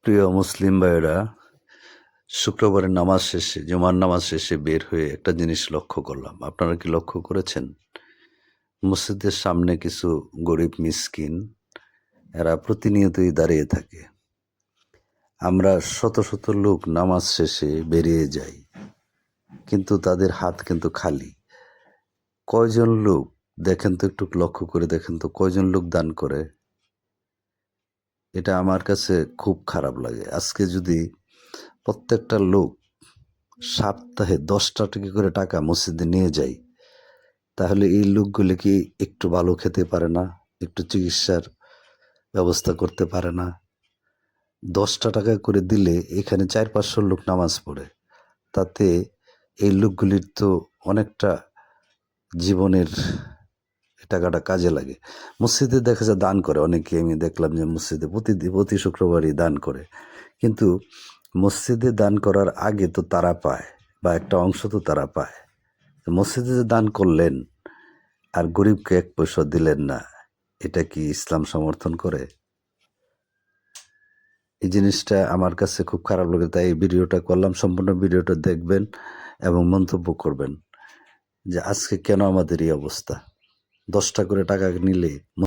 প্রিয় মুসলিম ভাইয়েরা, শুক্রবারের নামাজ শেষে, জুমার নামাজ শেষে বের হয়ে একটা জিনিস লক্ষ্য করলাম। আপনারা কি লক্ষ্য করেছেন? মসজিদের সামনে কিছু গরিব মিসকিন, এরা প্রতিনিয়তই দাঁড়িয়ে থাকে। আমরা শত শত লোক নামাজ শেষে বেরিয়ে যাই, কিন্তু তাদের হাত কিন্তু খালি। কয়জন লোক দেখেন তো, একটু লক্ষ্য করে দেখেন তো, কয়জন লোক দান করে? এটা আমার কাছে খুব খারাপ লাগে। আজকে যদি প্রত্যেকটা লোক সপ্তাহে 10টা করে টাকা মসজিদে নিয়ে যাই, তাহলে এই লোকগুলি কি একটু ভালো খেতে পারে না? একটু চিকিৎসার ব্যবস্থা করতে পারে না? 10টা করে দিলে এখানে 400-500 লোক নামাজ পড়ে। তাতে এই লোকগুলির তো অনেকটা জীবনের টাকাটা কাজে লাগে। মসজিদে দেখা যায় দান করে অনেকে, আমি দেখলাম যে মসজিদে প্রতি শুক্রবারই দান করে। কিন্তু মসজিদে দান করার আগে তো তারা পায়, বা একটা অংশ তো তারা পায়। মসজিদে যে দান করলেন আর গরিবকে 1 পয়সা দিলেন না, এটা কি ইসলাম সমর্থন করে? এই জিনিসটা আমার কাছে খুব খারাপ লাগে, তাই এই ভিডিওটা করলাম। সম্পূর্ণ ভিডিওটা দেখবেন এবং মন্তব্য করবেন যে আজকে কেন আমাদের এই অবস্থা। 10টা করে টাকা নিলে